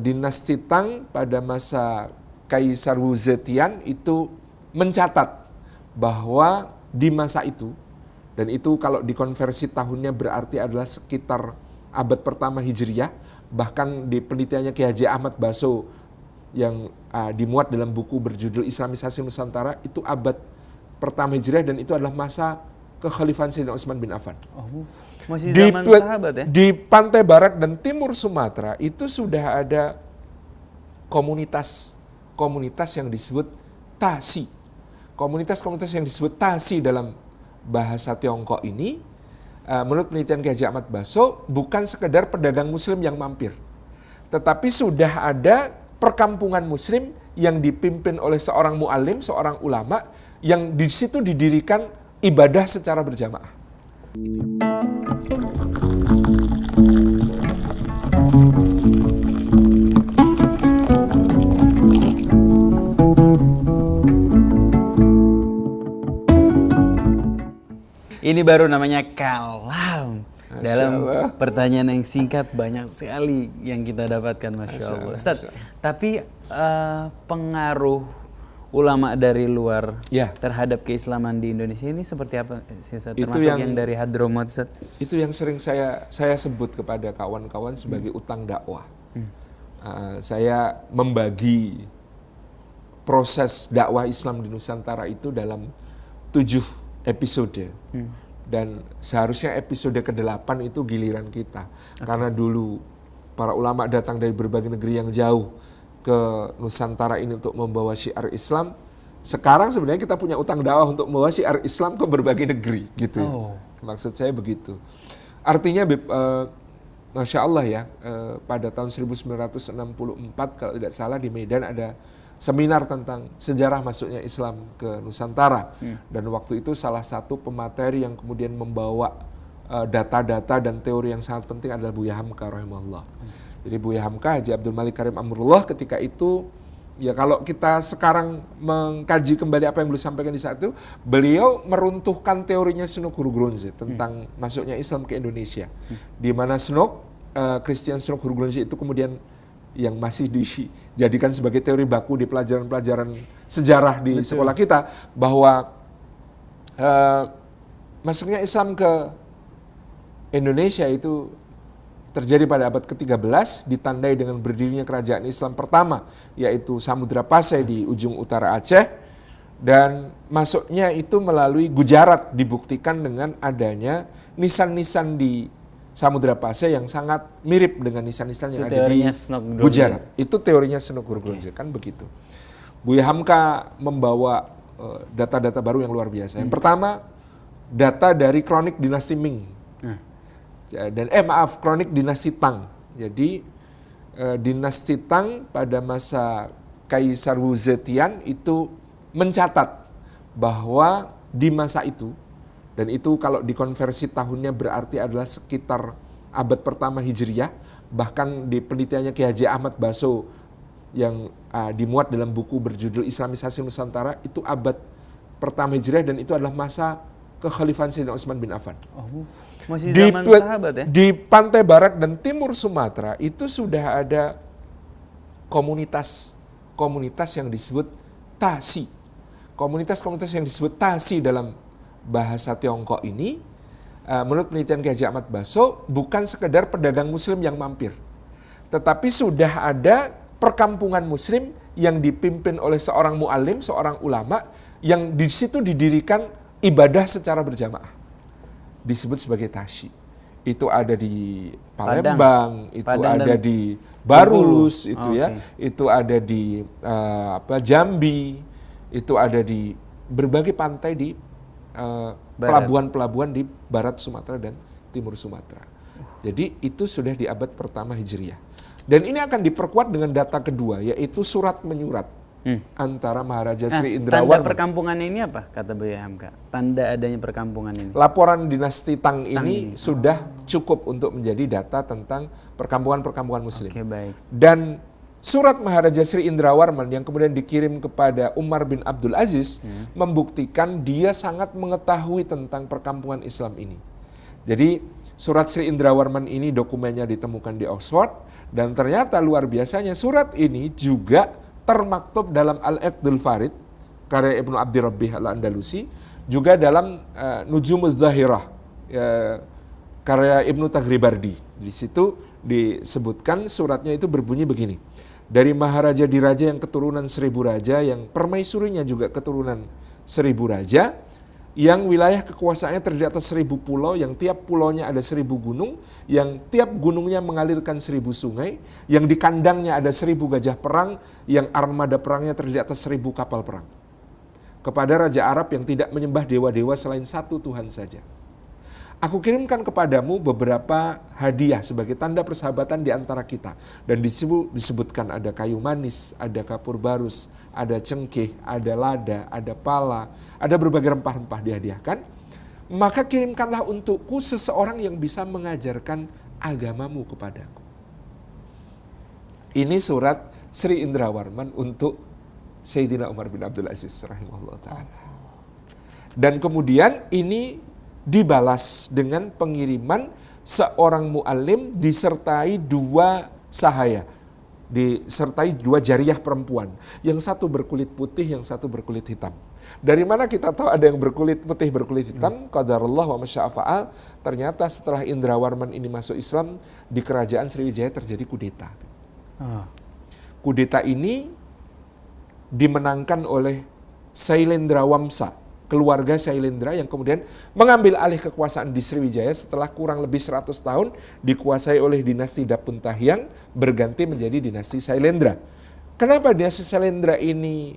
dinasti Tang pada masa Kaisar Wu Zetian itu mencatat bahwa di masa itu, dan itu kalau dikonversi tahunnya berarti adalah sekitar abad pertama Hijriyah, bahkan di penelitiannya Ki Haji Ahmad Baso yang dimuat dalam buku berjudul Islamisasi Nusantara, itu abad pertama Hijriah dan itu adalah masa kekhalifahan Sayyidina Utsman bin Affan. Oh, masih zaman sahabat ya? Di pantai barat dan timur Sumatera itu sudah ada komunitas yang disebut Tasi. Komunitas yang disebut Tasi dalam bahasa Tiongkok ini, menurut penelitian Ki Haji Ahmad Baso, bukan sekedar pedagang muslim yang mampir, tetapi sudah ada perkampungan muslim yang dipimpin oleh seorang mu'alim, seorang ulama, yang di situ didirikan ibadah secara berjamaah. Ini baru namanya kalam. Dalam pertanyaan yang singkat banyak sekali yang kita dapatkan, Masya Allah. Ustaz, tapi pengaruh ulama dari luar terhadap keislaman di Indonesia ini seperti apa? Termasuk yang dari Hadramut, Ustaz? Itu yang sering saya sebut kepada kawan-kawan sebagai utang dakwah. Saya membagi proses dakwah Islam di Nusantara itu dalam 7 episode. Dan seharusnya episode ke-8 itu giliran kita. Karena dulu para ulama datang dari berbagai negeri yang jauh ke Nusantara ini untuk membawa syiar Islam. Sekarang sebenarnya kita punya utang dakwah untuk membawa syiar Islam ke berbagai negeri, gitu. Maksud saya begitu. Artinya Masya Allah ya, pada tahun 1964 kalau tidak salah di Medan ada seminar tentang sejarah masuknya Islam ke Nusantara. Dan waktu itu salah satu pemateri yang kemudian membawa data-data dan teori yang sangat penting adalah Buya Hamka rahimahullah. Jadi Buya Hamka, Haji Abdul Malik Karim Amrullah, ketika itu, ya kalau kita sekarang mengkaji kembali apa yang beliau sampaikan di saat itu, beliau meruntuhkan teorinya Sunuk Hurgrunze tentang masuknya Islam ke Indonesia. Di mana Christian Sunuk Hurgrunze itu kemudian yang masih dijadikan sebagai teori baku di pelajaran-pelajaran sejarah di sekolah kita, bahwa masuknya Islam ke Indonesia itu terjadi pada abad ke-13, ditandai dengan berdirinya kerajaan Islam pertama, yaitu Samudra Pasai di ujung utara Aceh, dan masuknya itu melalui Gujarat, dibuktikan dengan adanya nisan-nisan di Samudra Pasai yang sangat mirip dengan nisan-nisan yang ada di Gujarat. Itu teorinya Sunuk Hurgrunze, kan begitu. Buya Hamka membawa data-data baru yang luar biasa. Yang pertama, data dari kronik dinasti Ming. Kronik dinasti Tang. Jadi dinasti Tang pada masa Kaisar Wu Zetian itu mencatat bahwa di masa itu, dan itu kalau dikonversi tahunnya berarti adalah sekitar abad pertama Hijriyah, bahkan di penelitiannya Ki Haji Ahmad Baso yang dimuat dalam buku berjudul Islamisasi Nusantara, itu abad pertama Hijriyah dan itu adalah masa kekhalifahan Sayyidina Utsman bin Affan. Masih zaman sahabat ya? Di pantai barat dan timur Sumatera itu sudah ada komunitas yang disebut Tasi. Komunitas yang disebut Tasi dalam bahasa Tiongkok ini, menurut penelitian Ki Haji Ahmad Baso, bukan sekedar pedagang muslim yang mampir, tetapi sudah ada perkampungan muslim yang dipimpin oleh seorang mu'alim, seorang ulama, yang di situ didirikan ibadah secara berjamaah. Disebut sebagai Tasi. Itu ada di Palembang, itu ada di Barus, itu ada di Jambi, itu ada di berbagai pantai di pelabuhan-pelabuhan di barat Sumatera dan timur Sumatera. Jadi itu sudah di abad pertama Hijriyah. Dan ini akan diperkuat dengan data kedua, yaitu surat menyurat antara Maharaja Sri Indrawarman. Tanda perkampungan ini apa, kata Buya Hamka? Tanda adanya perkampungan ini? Laporan dinasti Tang ini sudah cukup untuk menjadi data tentang perkampungan muslim. Baik. Dan surat Maharaja Sri Indrawarman yang kemudian dikirim kepada Umar bin Abdul Aziz membuktikan dia sangat mengetahui tentang perkampungan Islam ini. Jadi surat Sri Indrawarman ini dokumennya ditemukan di Oxford Dan ternyata luar biasanya surat ini juga termaktub dalam Al-Iqdul Farid karya Ibnu Abdi Rabbih Al-Andalusi, juga dalam Nujumuz Zahirah karya Ibnu Taghribardi. Di situ disebutkan suratnya itu berbunyi begini. Dari Maharaja Diraja yang keturunan 1000 raja, yang permaisurinya juga keturunan 1000 raja, yang wilayah kekuasaannya terdiri atas 1000 pulau, yang tiap pulaunya ada 1000 gunung, yang tiap gunungnya mengalirkan 1000 sungai, yang di kandangnya ada 1000 gajah perang, yang armada perangnya terdiri atas 1000 kapal perang. Kepada Raja Arab yang tidak menyembah dewa-dewa selain satu Tuhan saja. Aku kirimkan kepadamu beberapa hadiah sebagai tanda persahabatan di antara kita. Dan disebutkan ada kayu manis, ada kapur barus, ada cengkeh, ada lada, ada pala, ada berbagai rempah-rempah dihadiahkan. Maka kirimkanlah untukku seseorang yang bisa mengajarkan agamamu kepadaku. Ini surat Sri Indrawarman untuk Sayyidina Umar bin Abdul Aziz rahimahullah ta'ala. Dan kemudian ini dibalas dengan pengiriman seorang mu'alim disertai 2 sahaya, disertai 2 jariyah perempuan. Yang satu berkulit putih, yang satu berkulit hitam. Dari mana kita tahu ada yang berkulit putih, berkulit hitam? Qadarullah wa masya'a fa'al. Ternyata setelah Indrawarman ini masuk Islam, di kerajaan Sriwijaya terjadi kudeta. Kudeta ini dimenangkan oleh Sailendra Wamsa, keluarga Sailendra yang kemudian mengambil alih kekuasaan di Sriwijaya setelah kurang lebih 100 tahun dikuasai oleh dinasti Dapuntahyang, berganti menjadi dinasti Sailendra. Kenapa dinasti Sailendra ini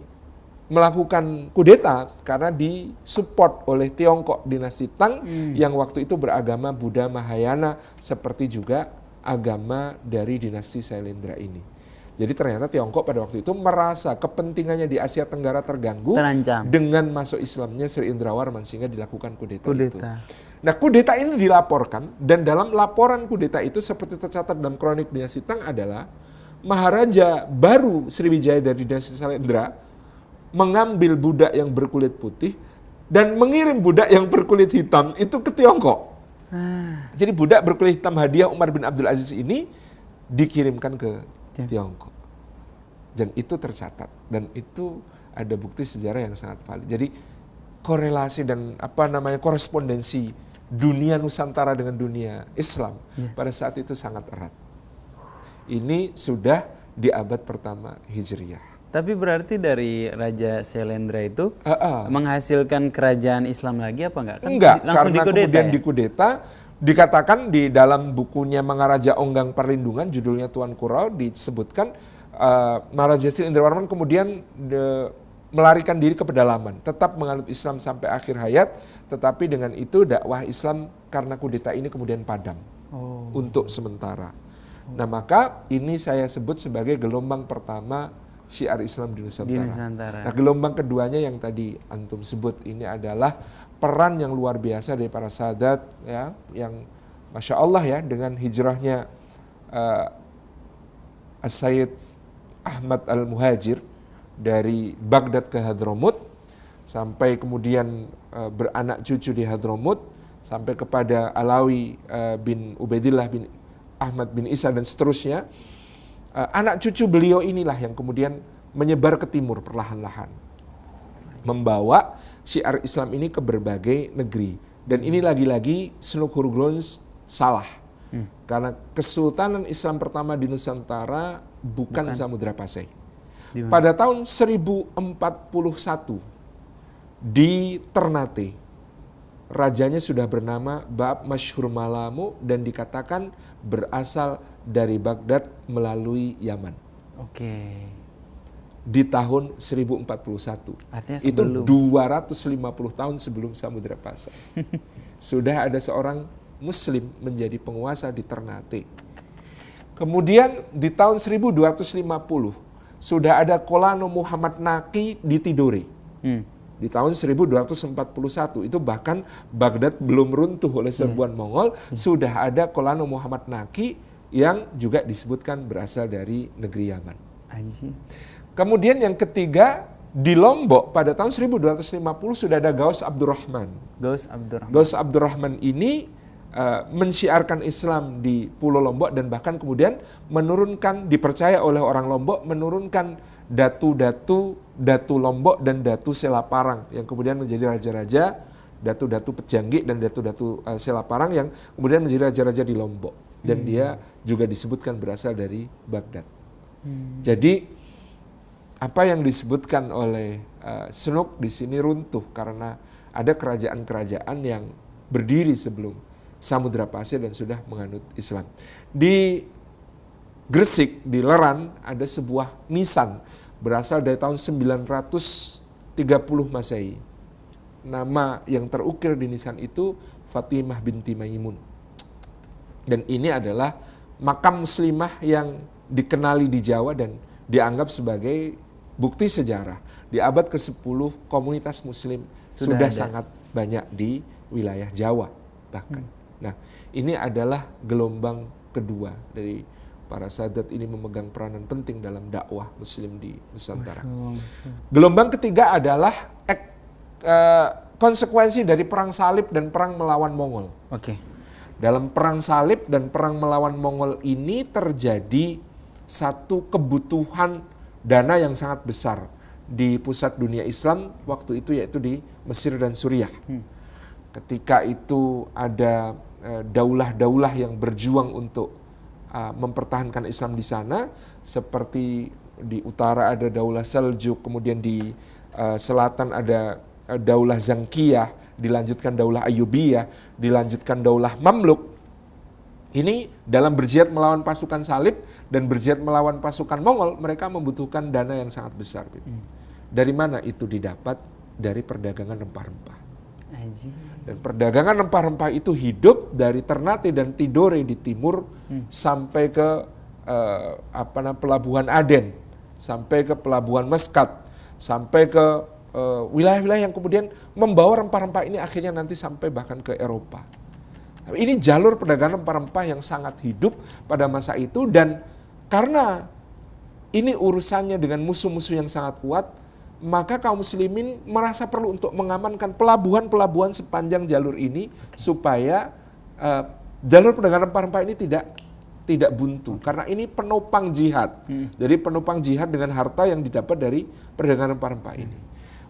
melakukan kudeta? Karena disupport oleh Tiongkok, dinasti Tang yang waktu itu beragama Buddha Mahayana, seperti juga agama dari dinasti Sailendra ini. Jadi ternyata Tiongkok pada waktu itu merasa kepentingannya di Asia Tenggara terganggu, terancam dengan masuk Islamnya Sri Indrawarman, sehingga dilakukan kudeta itu. Nah, kudeta ini dilaporkan, dan dalam laporan kudeta itu seperti tercatat dalam kronik dinasti Tang adalah Maharaja baru Sriwijaya dari dinasti Sailendra mengambil budak yang berkulit putih dan mengirim budak yang berkulit hitam itu ke Tiongkok. Jadi budak berkulit hitam hadiah Umar bin Abdul Aziz ini dikirimkan ke Tiongkok. Dan itu tercatat, dan itu ada bukti sejarah yang sangat valid. Jadi korelasi dan korespondensi dunia Nusantara dengan dunia Islam pada saat itu sangat erat. Ini sudah di abad pertama Hijriyah. Tapi berarti dari Raja Sailendra itu menghasilkan kerajaan Islam lagi apa enggak? Enggak, karena kemudian dikudeta. Dikatakan di dalam bukunya Mangaraja Onggang Perlindungan, judulnya Tuan Kurau, disebutkan Maharaja Sri Indrawarman kemudian melarikan diri ke pedalaman, tetap menganut Islam sampai akhir hayat, tetapi dengan itu dakwah Islam karena kudeta ini kemudian padam untuk sementara. Nah, maka ini saya sebut sebagai gelombang pertama syiar Islam di Nusantara. Nah, gelombang keduanya yang tadi antum sebut ini adalah peran yang luar biasa dari para sahadat, ya, yang Masya Allah ya, dengan hijrahnya As-Sayyid Ahmad Al-Muhajir dari Baghdad ke Hadramut, sampai kemudian beranak cucu di Hadramut, sampai kepada Alawi bin Ubaidillah bin Ahmad bin Isa dan seterusnya. Anak cucu beliau inilah yang kemudian menyebar ke timur perlahan-lahan, membawa syiar Islam ini ke berbagai negeri. Dan ini lagi-lagi Snuk Hurgrons salah. Karena Kesultanan Islam pertama di Nusantara bukan Samudra Pasai. Pada tahun 1041 di Ternate, rajanya sudah bernama Bab Masyhur Malamu dan dikatakan berasal dari Baghdad melalui Yaman. Di tahun 1041. Artinya itu 250 tahun sebelum Samudra Pasai. Sudah ada seorang Muslim menjadi penguasa di Ternate. Kemudian di tahun 1250 sudah ada Kolano Muhammad Naqi di Tidore. Di tahun 1241 itu bahkan Baghdad belum runtuh oleh serbuan Mongol, sudah ada Kolano Muhammad Naqi yang juga disebutkan berasal dari negeri Yaman. Kemudian yang ketiga, di Lombok pada tahun 1250 sudah ada Gaus Abdurrahman. Gaus Abdurrahman ini mensyiarkan Islam di Pulau Lombok dan bahkan kemudian menurunkan, dipercaya oleh orang Lombok, menurunkan datu Lombok dan datu Selaparang yang kemudian menjadi raja-raja, datu-datu Pejanggi dan datu-datu Selaparang yang kemudian menjadi raja-raja di Lombok. Dan dia juga disebutkan berasal dari Baghdad. Jadi apa yang disebutkan oleh Snook di sini runtuh karena ada kerajaan-kerajaan yang berdiri sebelum Samudra Pasir dan sudah menganut Islam. Di Gresik, di Leran, ada sebuah nisan berasal dari tahun 930 Masehi. Nama yang terukir di nisan itu Fatimah binti Maimun. Dan ini adalah makam muslimah yang dikenali di Jawa dan dianggap sebagai bukti sejarah. Di abad ke-10 komunitas muslim sudah sangat banyak di wilayah Jawa bahkan. Nah, ini adalah gelombang kedua dari para sahadat ini memegang peranan penting dalam dakwah muslim di Nusantara. Gelombang ketiga adalah konsekuensi dari perang salib dan perang melawan Mongol. Dalam perang salib dan perang melawan Mongol ini terjadi satu kebutuhan dana yang sangat besar di pusat dunia Islam waktu itu, yaitu di Mesir dan Suriah. Ketika itu ada daulah-daulah yang berjuang untuk mempertahankan Islam di sana, seperti di utara ada daulah Seljuk, kemudian di selatan ada daulah Zangkiyah, dilanjutkan daulah Ayyubiyah, dilanjutkan daulah Mamluk. Ini dalam berjihad melawan pasukan salib dan berjihad melawan pasukan Mongol, mereka membutuhkan dana yang sangat besar. Dari mana itu didapat? Dari perdagangan rempah-rempah. Dan perdagangan rempah-rempah itu hidup dari Ternate dan Tidore di timur sampai ke pelabuhan Aden, sampai ke pelabuhan Muscat, sampai ke wilayah-wilayah yang kemudian membawa rempah-rempah ini akhirnya nanti sampai bahkan ke Eropa. Ini jalur perdagangan rempah-rempah yang sangat hidup pada masa itu, dan karena ini urusannya dengan musuh-musuh yang sangat kuat, maka kaum muslimin merasa perlu untuk mengamankan pelabuhan-pelabuhan sepanjang jalur ini supaya jalur perdagangan rempah-rempah ini tidak buntu, karena ini penopang jihad. Jadi penopang jihad dengan harta yang didapat dari perdagangan rempah-rempah ini.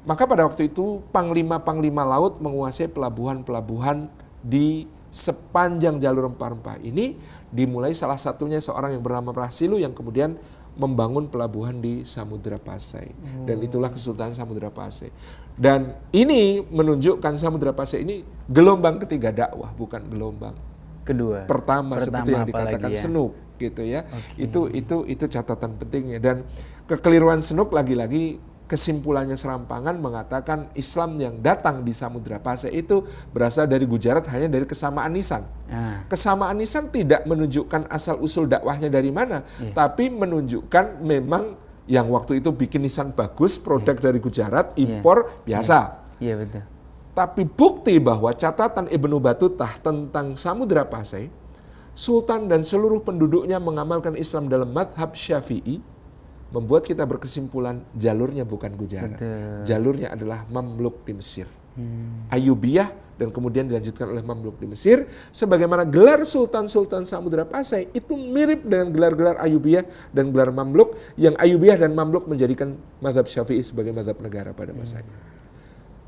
Maka pada waktu itu panglima-panglima laut menguasai pelabuhan-pelabuhan di sepanjang jalur rempah-rempah ini, dimulai salah satunya seorang yang bernama Prasilu yang kemudian membangun pelabuhan di Samudra Pasai. Dan itulah Kesultanan Samudra Pasai. Dan ini menunjukkan Samudra Pasai ini gelombang ketiga dakwah, bukan gelombang kedua. Pertama seperti yang dikatakan Snook gitu ya. Itu catatan pentingnya. Dan kekeliruan Snook lagi-lagi kesimpulannya serampangan mengatakan Islam yang datang di Samudra Pasai itu berasal dari Gujarat hanya dari kesamaan nisan. Kesamaan nisan tidak menunjukkan asal-usul dakwahnya dari mana, tapi menunjukkan memang yang waktu itu bikin nisan bagus, produk dari Gujarat, impor biasa. Betul. Tapi bukti bahwa catatan Ibnu Battutah tentang Samudra Pasai, Sultan dan seluruh penduduknya mengamalkan Islam dalam madhab Syafi'i, membuat kita berkesimpulan jalurnya bukan Gujarat. Jalurnya adalah Mamluk di Mesir. Ayyubiyah dan kemudian dilanjutkan oleh Mamluk di Mesir. Sebagaimana gelar Sultan-Sultan Samudra Pasai itu mirip dengan gelar-gelar Ayyubiyah dan gelar Mamluk, yang Ayyubiyah dan Mamluk menjadikan mazhab Syafi'i sebagai mazhab negara pada masanya.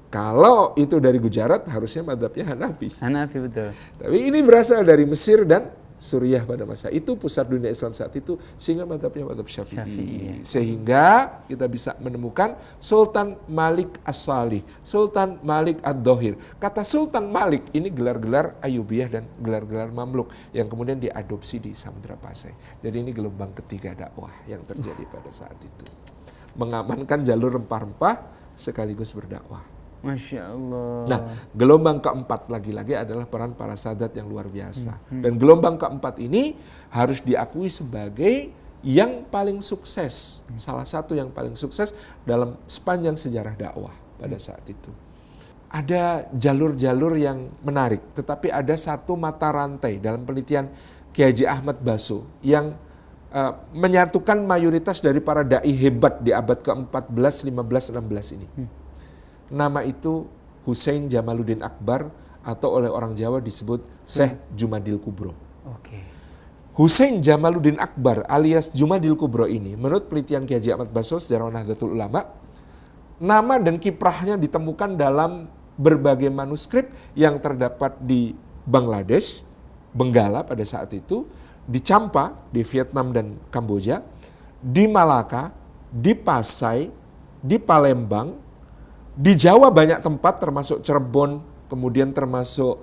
Kalau itu dari Gujarat harusnya mazhabnya Hanafi. Hanafi, betul. Tapi ini berasal dari Mesir dan Suriah pada masa itu, pusat dunia Islam saat itu, sehingga mazhabnya mazhab Syafi'i. Sehingga kita bisa menemukan Sultan Malik As-Salih, Sultan Malik Ad-Dohir. Kata Sultan Malik ini gelar-gelar Ayyubiyah dan gelar-gelar Mamluk yang kemudian diadopsi di Samudra Pasai. Jadi ini gelombang ketiga dakwah yang terjadi pada saat itu. Mengamankan jalur rempah-rempah sekaligus berdakwah. Masya Allah. Nah, gelombang keempat lagi-lagi adalah peran para sahadat yang luar biasa. Dan gelombang keempat ini harus diakui sebagai yang paling sukses. Salah satu yang paling sukses dalam sepanjang sejarah dakwah pada saat itu. Ada jalur-jalur yang menarik, tetapi ada satu mata rantai dalam penelitian Kiai Haji Ahmad Baso yang menyatukan mayoritas dari para da'i hebat di abad ke-14, 15, 16 ini. Nama itu Hussein Jamaluddin Akbar atau oleh orang Jawa disebut Syekh Jumadil Kubro. Oke. Husain Jamaluddin Akbar alias Jumadil Kubro ini, menurut penelitian Ki Haji Ahmad Basso, Sejarawan Nahdlatul Ulama, nama dan kiprahnya ditemukan dalam berbagai manuskrip yang terdapat di Bangladesh, Benggala pada saat itu, di Champa, di Vietnam dan Kamboja, di Malaka, di Pasai, di Palembang, di Jawa banyak tempat termasuk Cirebon, kemudian termasuk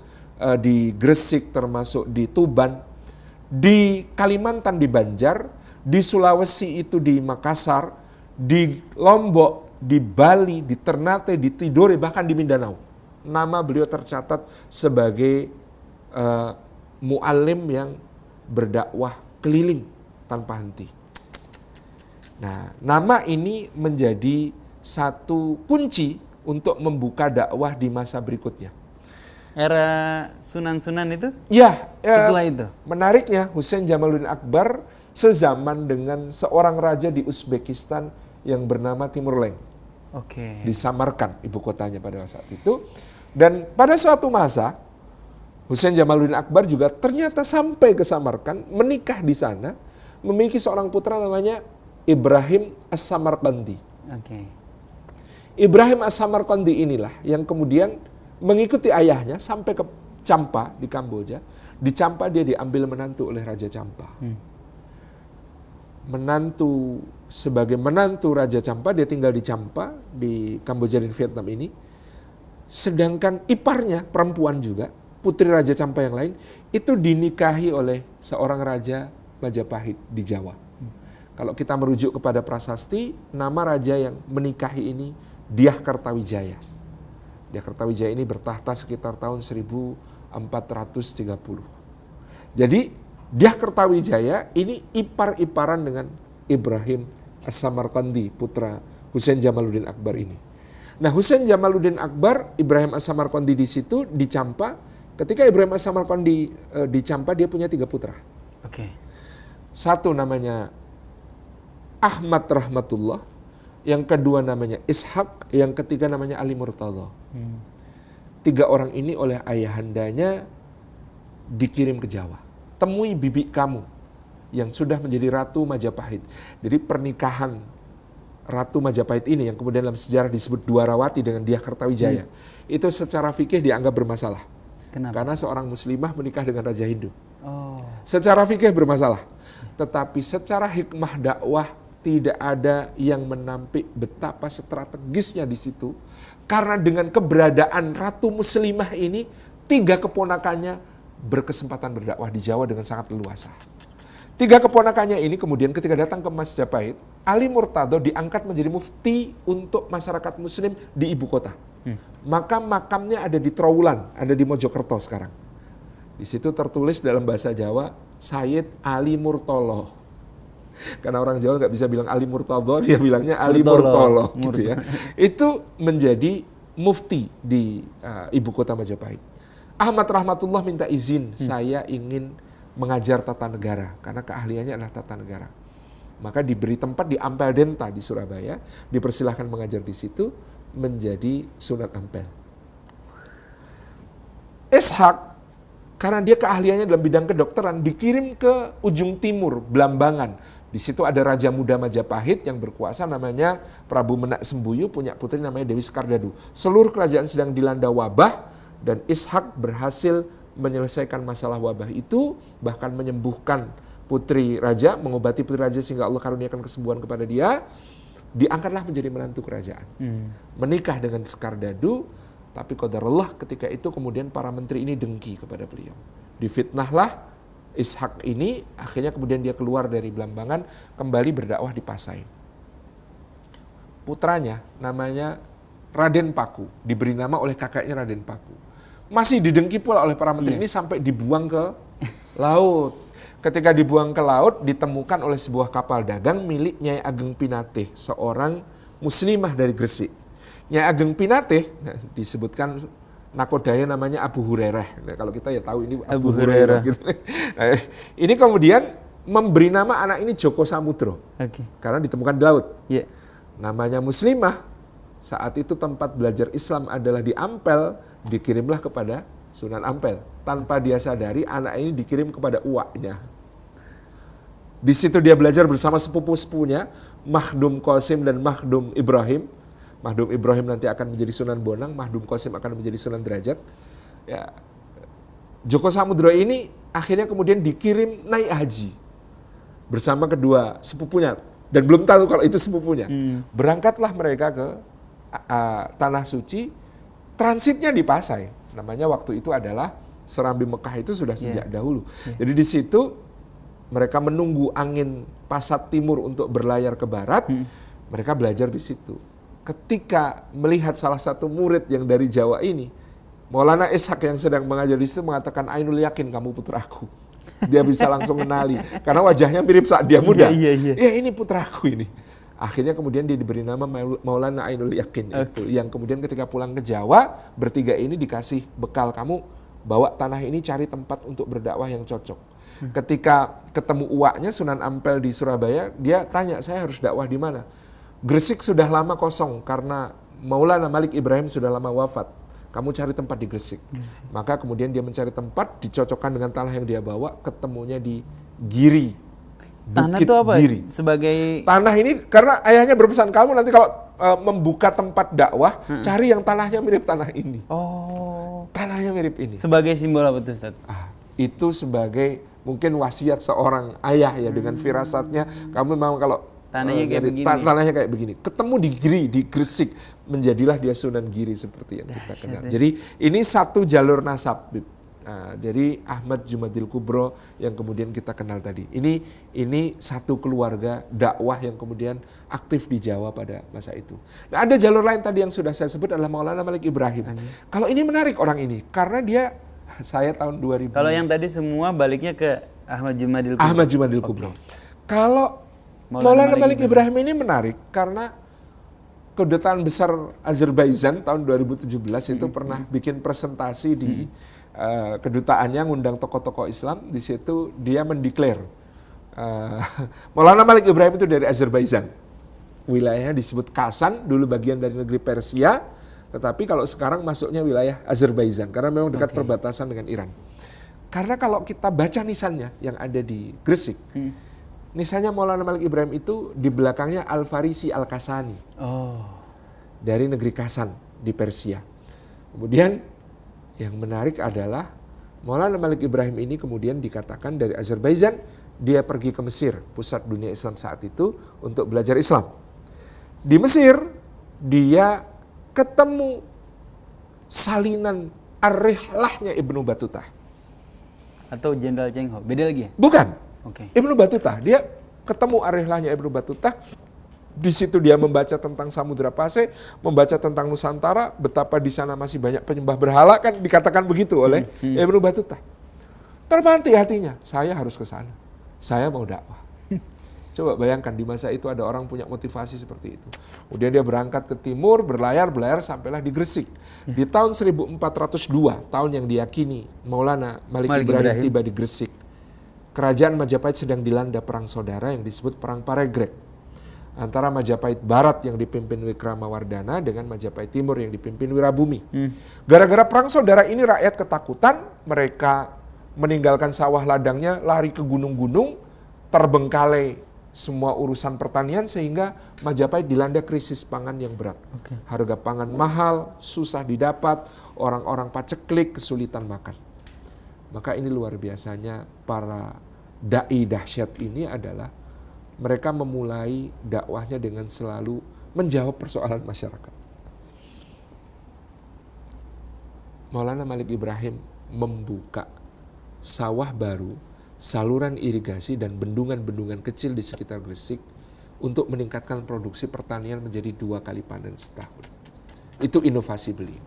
di Gresik, termasuk di Tuban, di Kalimantan di Banjar, di Sulawesi itu di Makassar, di Lombok, di Bali, di Ternate, di Tidore, bahkan di Mindanao. Nama beliau tercatat sebagai mu'alim yang berdakwah keliling tanpa henti. Nah, nama ini menjadi satu kunci untuk membuka dakwah di masa berikutnya. Era Sunan-Sunan itu? Ya, setelah itu. Menariknya, Husain Jamaluddin Akbar sezaman dengan seorang raja di Uzbekistan yang bernama Timur Leng. Oke. Di Samarkand, ibu kotanya pada saat itu. Dan pada suatu masa, Husain Jamaluddin Akbar juga ternyata sampai ke Samarkand, menikah di sana, memiliki seorang putra namanya Ibrahim As-Samarqandi. Oke. Ibrahim As-Samarqandi inilah yang kemudian mengikuti ayahnya sampai ke Champa di Kamboja. Di Champa dia diambil menantu oleh Raja Champa. Sebagai menantu Raja Champa, dia tinggal di Champa, di Kamboja dan Vietnam ini. Sedangkan iparnya, perempuan juga, putri Raja Champa yang lain, itu dinikahi oleh seorang Raja Majapahit di Jawa. Kalau kita merujuk kepada prasasti, nama raja yang menikahi ini Dyah Kertawijaya. Dyah Kertawijaya ini bertahta sekitar tahun 1430. Jadi Dyah Kertawijaya ini ipar-iparan dengan Ibrahim As-Samarqandi, putra Husain Jamaluddin Akbar ini. Nah, Husain Jamaluddin Akbar, Ibrahim As-Samarqandi di situ, di Champa. Ketika Ibrahim As-Samarqandi di Champa, dia punya 3 putra. Oke. Satu namanya Ahmad Rahmatullah, yang kedua namanya Ishak, yang ketiga namanya Ali Murtadha. 3 orang ini oleh ayahandanya dikirim ke Jawa. Temui bibi kamu yang sudah menjadi Ratu Majapahit. Jadi pernikahan Ratu Majapahit ini yang kemudian dalam sejarah disebut Dwarawati dengan Dyah Kertawijaya, itu secara fikih dianggap bermasalah. Kenapa? Karena seorang muslimah menikah dengan raja Hindu. Oh. Secara fikih bermasalah. Tetapi secara hikmah dakwah tidak ada yang menampik betapa strategisnya di situ. Karena dengan keberadaan Ratu Muslimah ini, 3 keponakannya berkesempatan berdakwah di Jawa dengan sangat leluasa. 3 keponakannya ini kemudian ketika datang ke Majapahit, Ali Murtadha diangkat menjadi mufti untuk masyarakat muslim di ibu kota. Maka makamnya ada di Trowulan, ada di Mojokerto sekarang. Di situ tertulis dalam bahasa Jawa, Sayyid Ali Murtolo. Karena orang Jawa nggak bisa bilang Ali Murtadha, dia bilangnya Ali Murtolo. Gitu ya. Itu menjadi mufti di ibu kota Majapahit. Ahmad Rahmatullah minta izin, saya ingin mengajar tata negara, karena keahliannya adalah tata negara. Maka diberi tempat di Ampel Denta di Surabaya, dipersilahkan mengajar di situ, menjadi Sunan Ampel. Ishak, karena dia keahliannya dalam bidang kedokteran, dikirim ke ujung timur, Blambangan. Di situ ada Raja Muda Majapahit yang berkuasa namanya Prabu Menak Sembuyu, punya putri namanya Dewi Sekardadu. Seluruh kerajaan sedang dilanda wabah, dan Ishak berhasil menyelesaikan masalah wabah itu, bahkan menyembuhkan putri raja, mengobati putri raja sehingga Allah karuniakan kesembuhan kepada dia. Diangkatlah menjadi menantu kerajaan. Menikah dengan Sekardadu, tapi qadarullah ketika itu kemudian para menteri ini dengki kepada beliau. Difitnahlah Ishak ini, akhirnya kemudian dia keluar dari Blambangan, kembali berdakwah di Pasai. Putranya namanya Raden Paku, diberi nama oleh kakaknya Raden Paku. Masih didengki pula oleh para menteri ini sampai dibuang ke laut. Ketika dibuang ke laut, ditemukan oleh sebuah kapal dagang milik Nyai Ageng Pinatih, seorang muslimah dari Gresik. Nyai Ageng Pinatih, disebutkan nakodanya namanya Abu Hurairah. Nah, kalau kita ya tahu ini Abu Hurairah. Gitu. Nah, ini kemudian memberi nama anak ini Joko Samudro. Karena ditemukan di laut. Namanya muslimah. Saat itu tempat belajar Islam adalah di Ampel, dikirimlah kepada Sunan Ampel. Tanpa dia sadari, anak ini dikirim kepada uaknya. Di situ dia belajar bersama sepupu-sepupunya, Mahdum Qasim dan Mahdum Ibrahim. Mahdum Ibrahim nanti akan menjadi Sunan Bonang, Mahdum Qasim akan menjadi Sunan Derajat. Ya, Joko Samudro ini akhirnya kemudian dikirim naik haji bersama kedua sepupunya, dan belum tahu kalau itu sepupunya. Berangkatlah mereka ke Tanah Suci, transitnya di Pasai. Namanya waktu itu adalah Serambi Mekah itu sudah sejak dahulu. Jadi di situ mereka menunggu angin pasat timur untuk berlayar ke barat, mereka belajar di situ. Ketika melihat salah satu murid yang dari Jawa ini, Maulana Ishak yang sedang mengajar di situ mengatakan, Ainul yakin kamu putraku. Dia bisa langsung kenali, karena wajahnya mirip saat dia muda. Ya ini putraku ini. Akhirnya kemudian dia diberi nama Maulana Ainul Yakin itu, yang kemudian ketika pulang ke Jawa, bertiga ini dikasih bekal, kamu bawa tanah ini cari tempat untuk berdakwah yang cocok. Ketika ketemu uaknya Sunan Ampel di Surabaya, dia tanya, saya harus dakwah di mana? Gresik sudah lama kosong karena Maulana Malik Ibrahim sudah lama wafat. Kamu cari tempat di Gresik. Maka kemudian dia mencari tempat, dicocokkan dengan tanah yang dia bawa, ketemunya di Giri. Tanah Bukit itu apa? Giri. Sebagai tanah ini, karena ayahnya berpesan, kamu nanti kalau membuka tempat dakwah, cari yang tanahnya mirip tanah ini. Oh. Tanahnya mirip ini. Sebagai simbol apa tuh, Ustaz? Itu sebagai mungkin wasiat seorang ayah ya, dengan firasatnya, kamu memang kalau tanahnya kayak begini. Tanahnya kayak begini. Ketemu di Giri, di Gresik, menjadilah dia Sunan Giri seperti yang kita kenal. Jadi ini satu jalur nasab dari Ahmad Jumadil Kubro yang kemudian kita kenal tadi. Ini satu keluarga dakwah yang kemudian aktif di Jawa pada masa itu. Nah, ada jalur lain tadi yang sudah saya sebut adalah Maulana Malik Ibrahim. Kalau ini menarik orang ini karena dia, saya tahun 2000. Kalau yang tadi semua baliknya ke Ahmad Jumadil Kubro. Ahmad Jumadil Kubro. Kalau Maulana Malik Ibrahim ini menarik karena Kedutaan Besar Azerbaijan tahun 2017 itu pernah bikin presentasi di kedutaannya, ngundang tokoh-tokoh Islam. Di situ dia mendeklar Maulana Malik Ibrahim itu dari Azerbaijan. Wilayahnya disebut Kasan, dulu bagian dari negeri Persia, tetapi kalau sekarang masuknya wilayah Azerbaijan karena memang dekat perbatasan dengan Iran. Karena kalau kita baca nisannya yang ada di Gresik, nisannya Maulana Malik Ibrahim itu di belakangnya Al-Farisi Al-Kasani. Dari negeri Kasan di Persia. Kemudian yang menarik adalah Maulana Malik Ibrahim ini kemudian dikatakan dari Azerbaijan, dia pergi ke Mesir, pusat dunia Islam saat itu, untuk belajar Islam. Di Mesir, dia ketemu salinan Ar-Rihlahnya Ibnu Battuta. Atau Jenderal Cheng Ho, beda lagi ya? Bukan. Ibnu Battuta, dia ketemu Ar-Rihlahnya Ibnu Battuta. Di situ dia membaca tentang Samudra Pasai, membaca tentang Nusantara, betapa di sana masih banyak penyembah berhala, kan dikatakan begitu oleh Ibnu Battuta. Terbanti hatinya, saya harus ke sana. Saya mau dakwah. Coba bayangkan di masa itu ada orang punya motivasi seperti itu. Kemudian dia berangkat ke timur, berlayar sampailah di Gresik. Di tahun 1402, tahun yang diyakini Maulana Malik Ibrahim tiba di Gresik. Kerajaan Majapahit sedang dilanda perang saudara yang disebut Perang Paregreg. Antara Majapahit Barat yang dipimpin Wikramawardhana dengan Majapahit Timur yang dipimpin Wirabumi. Gara-gara perang saudara ini rakyat ketakutan, mereka meninggalkan sawah ladangnya, lari ke gunung-gunung, terbengkalai semua urusan pertanian sehingga Majapahit dilanda krisis pangan yang berat. Harga pangan mahal, susah didapat, orang-orang paceklik, kesulitan makan. Maka ini luar biasanya para dai dahsyat ini adalah mereka memulai dakwahnya dengan selalu menjawab persoalan masyarakat. Maulana Malik Ibrahim membuka sawah baru, saluran irigasi dan bendungan-bendungan kecil di sekitar Gresik untuk meningkatkan produksi pertanian menjadi 2 kali panen setahun. Itu inovasi beliau.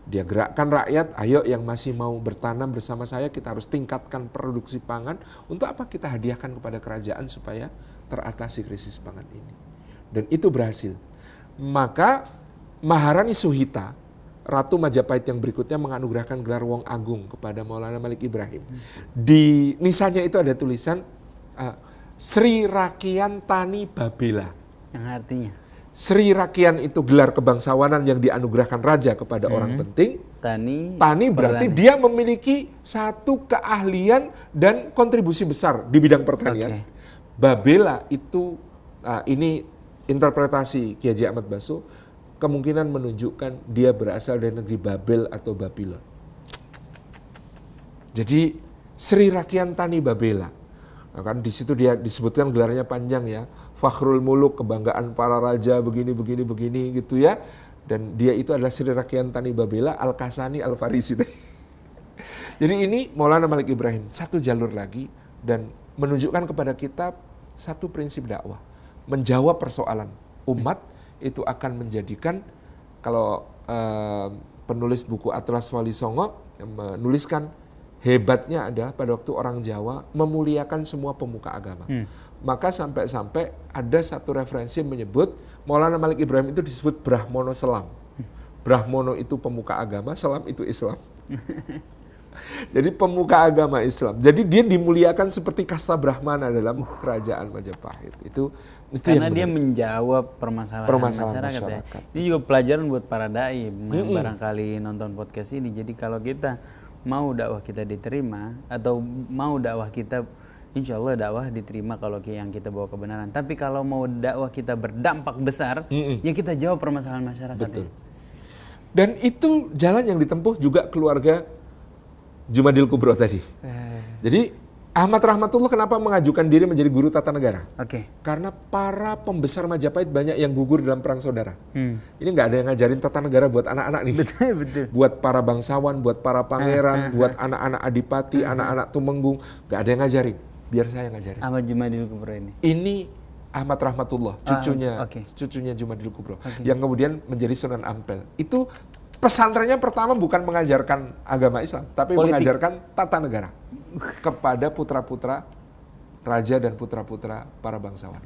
Dia gerakkan rakyat, ayo yang masih mau bertanam bersama saya, kita harus tingkatkan produksi pangan. Untuk apa? Kita hadiahkan kepada kerajaan supaya teratasi krisis pangan ini. Dan itu berhasil. Maka Maharani Suhita, Ratu Majapahit yang berikutnya, menganugerahkan gelar Wong Agung kepada Maulana Malik Ibrahim. Di nisannya itu ada tulisan Sri Rakian Tani Babela. Yang artinya? Sri Rakian itu gelar kebangsawanan yang dianugerahkan raja kepada orang penting. Tani berarti dia memiliki satu keahlian dan kontribusi besar di bidang pertanian. Babela itu, ini interpretasi Kiai Haji Ahmad Baso, kemungkinan menunjukkan dia berasal dari negeri Babel atau Babylon. Jadi Sri Rakyat Tani Babela. Nah, kan di situ dia disebutkan gelarnya panjang ya, Fakhrul Muluk, kebanggaan para raja, begini gitu ya. Dan dia itu adalah Sri Rakyat Tani Babela Al-Kasani Al-Farisi. Jadi ini Maulana Malik Ibrahim, satu jalur lagi dan menunjukkan kepada kita satu prinsip dakwah. Menjawab persoalan umat itu akan menjadikan, kalau penulis buku Atlas Wali Songo menuliskan, hebatnya adalah pada waktu orang Jawa memuliakan semua pemuka agama. Maka sampai-sampai ada satu referensi yang menyebut Maulana Malik Ibrahim itu disebut Brahmono Selam. Brahmono itu pemuka agama, Selam itu Islam. Jadi pemuka agama Islam. Jadi dia dimuliakan seperti kasta Brahmana dalam kerajaan Majapahit. Itu karena dia menjawab permasalahan masyarakat. Ya. Ini juga pelajaran buat para dai yang barangkali nonton podcast ini. Jadi kalau kita mau dakwah kita diterima atau mau dakwah kita, insya Allah dakwah diterima kalau yang kita bawa kebenaran. Tapi kalau mau dakwah kita berdampak besar, ya kita jawab permasalahan masyarakat. Betul. Dan itu jalan yang ditempuh juga keluarga Jumadil Kubro tadi. Jadi Ahmad Rahmatullah kenapa mengajukan diri menjadi guru tata negara? Karena para pembesar Majapahit banyak yang gugur dalam perang saudara. Ini nggak ada yang ngajarin tata negara buat anak-anak nih. Betul. Buat para bangsawan, buat para pangeran, buat anak-anak adipati, anak-anak tumenggung, nggak ada yang ngajarin. Biar saya ngajarin. Ahmad Jumadil Kubro ini. Ini Ahmad Rahmatullah, cucunya Jumadil Kubro, yang kemudian menjadi Sunan Ampel. Itu pesantrennya pertama bukan mengajarkan agama Islam, tapi mengajarkan tata negara kepada putra-putra raja dan putra-putra para bangsawan.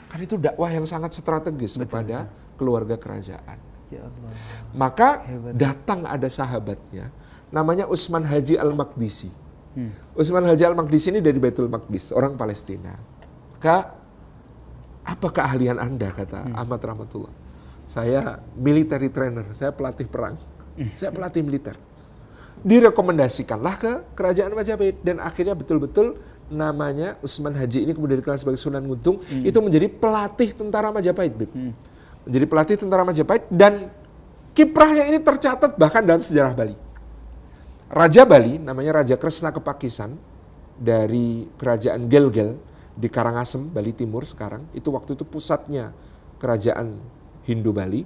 Kan itu dakwah yang sangat strategis kepada keluarga kerajaan. Ya Allah. Maka datang ada sahabatnya, namanya Utsman Haji Al-Maqdisi. Utsman Haji Al-Maqdisi ini dari Baitul Maqdis, orang Palestina. Kak, apa keahlian Anda, kata Ahmad Rahmatullah? Saya military trainer, saya pelatih perang, saya pelatih militer. Direkomendasikanlah ke kerajaan Majapahit dan akhirnya betul-betul namanya Utsman Haji ini kemudian dikenal sebagai Sunan Nguntung, itu menjadi pelatih tentara Majapahit, menjadi pelatih tentara Majapahit, dan kiprahnya ini tercatat bahkan dalam sejarah Bali. Raja Bali namanya Raja Kresna Kepakisan dari kerajaan Gelgel di Karangasem, Bali Timur sekarang, itu waktu itu pusatnya kerajaan Hindu Bali,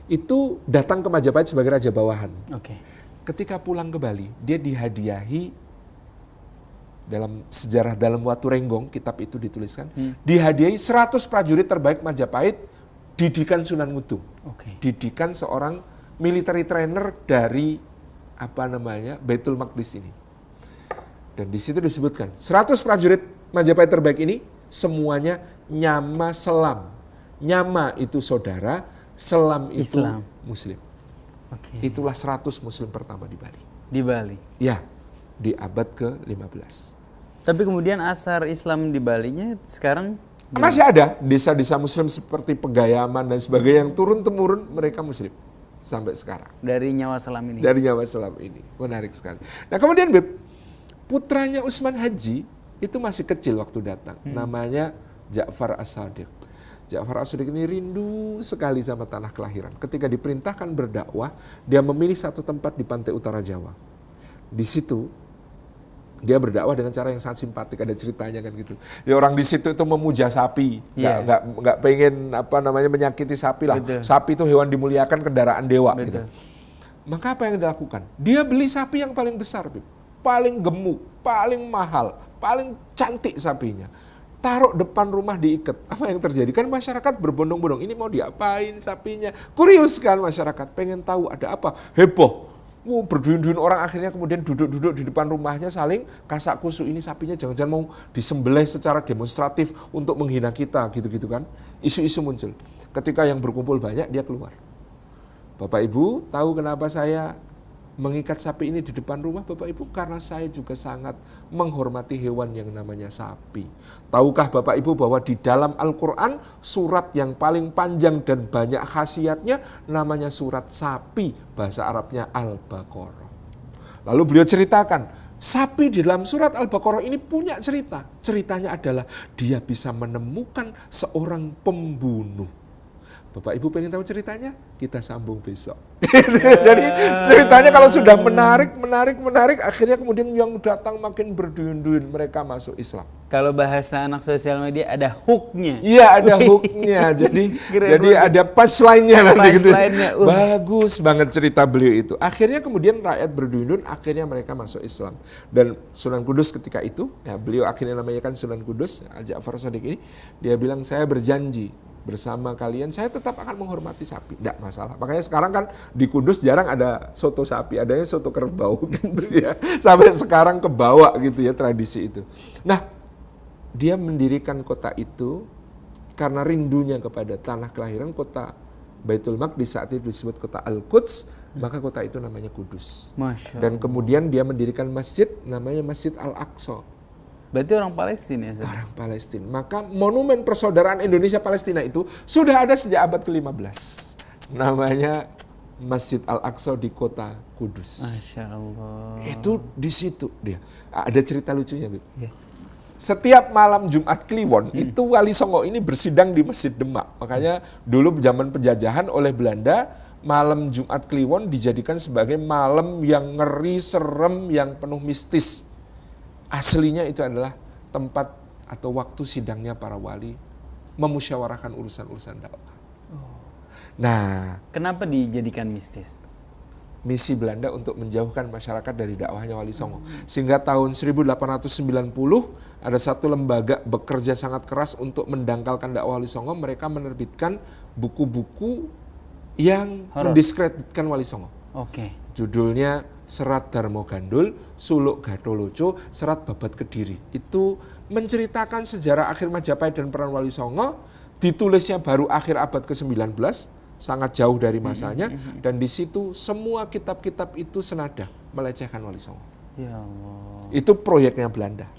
itu datang ke Majapahit sebagai raja bawahan. Ketika pulang ke Bali, dia dihadiahi dalam sejarah dalam Watu Renggong, kitab itu dituliskan, dihadiahi 100 prajurit terbaik Majapahit, didikan Sunan Nguntung. Didikan seorang military trainer dari Baitul Maqdis ini. Dan di situ disebutkan 100 prajurit Majapahit terbaik ini semuanya nyama selam. Nyama itu saudara, selam itu Islam. Muslim. Itulah 100 Muslim pertama di Bali. Di Bali? Ya, di abad ke-15. Tapi kemudian asar Islam di Balinya sekarang? Masih ada desa-desa Muslim seperti Pegayaman dan sebagainya yang turun-temurun mereka Muslim. Sampai sekarang. Dari nyawa selam ini? Dari nyawa selam ini. Menarik sekali. Nah kemudian putranya Utsman Haji itu masih kecil waktu datang. Namanya Ja'far As-Sadiq. Ja'far As-Sadiq ini rindu sekali sama tanah kelahiran. Ketika diperintahkan berdakwah, dia memilih satu tempat di pantai utara Jawa. Di situ dia berdakwah dengan cara yang sangat simpatik, ada ceritanya kan gitu. Dia orang di situ itu memuja sapi, nggak pengen menyakiti sapi lah. Sapi itu hewan dimuliakan, kendaraan dewa gitu. Maka apa yang dilakukan? Dia beli sapi yang paling besar, paling gemuk, paling mahal, paling cantik sapinya. Taruh depan rumah diikat. Apa yang terjadi? Kan masyarakat berbondong-bondong. Ini mau diapain sapinya? Kurius kan masyarakat. Pengen tahu ada apa? Heboh. Berduyun-duyun orang akhirnya kemudian duduk-duduk di depan rumahnya saling kasak kusuk. Ini sapinya jangan-jangan mau disembelih secara demonstratif untuk menghina kita. Gitu-gitu kan. Isu-isu muncul. Ketika yang berkumpul banyak dia keluar. Bapak Ibu tahu kenapa saya mengikat sapi ini di depan rumah Bapak Ibu karena saya juga sangat menghormati hewan yang namanya sapi. Tahukah Bapak Ibu bahwa di dalam Al-Quran surat yang paling panjang dan banyak khasiatnya namanya surat sapi, bahasa Arabnya Al-Baqarah. Lalu beliau ceritakan, sapi di dalam surat Al-Baqarah ini punya cerita. Ceritanya adalah dia bisa menemukan seorang pembunuh. Bapak Ibu pengen tahu ceritanya? Kita sambung besok. Jadi ceritanya kalau sudah menarik, akhirnya kemudian yang datang makin berduyun-duyun, mereka masuk Islam. Kalau bahasa anak sosial media ada hooknya. Iya, ada hooknya. jadi ada punchline-nya nanti gitu. Bagus banget cerita beliau itu. Akhirnya kemudian rakyat berduyun-duyun, akhirnya mereka masuk Islam. Dan Sunan Kudus ketika itu, ya beliau akhirnya namanya kan Sunan Kudus, Ja'far Shadiq ini, dia bilang saya berjanji bersama kalian, saya tetap akan menghormati sapi, tidak masalah. Makanya sekarang kan di Kudus jarang ada soto sapi, adanya soto kerbau gitu ya. Sampai sekarang kebawa gitu ya tradisi itu. Nah, dia mendirikan kota itu karena rindunya kepada tanah kelahiran, kota Baitul Maqdis saat itu disebut kota Al-Quds, maka kota itu namanya Kudus. Dan kemudian dia mendirikan masjid namanya Masjid Al-Aqsa. Berarti orang Palestina ya? Orang Palestina. Maka monumen persaudaraan Indonesia-Palestina itu sudah ada sejak abad ke-15. Namanya Masjid Al-Aqsa di kota Kudus. Masya Allah. Itu di situ dia. Ada cerita lucunya, Bu. Yeah. Setiap malam Jumat Kliwon, itu Wali Songo ini bersidang di Masjid Demak. Makanya dulu zaman penjajahan oleh Belanda, malam Jumat Kliwon dijadikan sebagai malam yang ngeri, serem, yang penuh mistis. Aslinya itu adalah tempat atau waktu sidangnya para wali memusyawarahkan urusan-urusan dakwah. Nah, kenapa dijadikan mistis? Misi Belanda untuk menjauhkan masyarakat dari dakwahnya Wali Songo. Sehingga tahun 1890 ada satu lembaga bekerja sangat keras untuk mendangkalkan dakwah Wali Songo. Mereka menerbitkan buku-buku yang mendiskreditkan Wali Songo. Judulnya Serat Darmo Gandul, Suluk Gatholoco, Serat Babat Kediri. Itu menceritakan sejarah akhir Majapahit dan peran Wali Songo, ditulisnya baru akhir abad ke-19, sangat jauh dari masanya, dan di situ semua kitab-kitab itu senada melecehkan Wali Songo. Ya Allah. Itu proyeknya Belanda.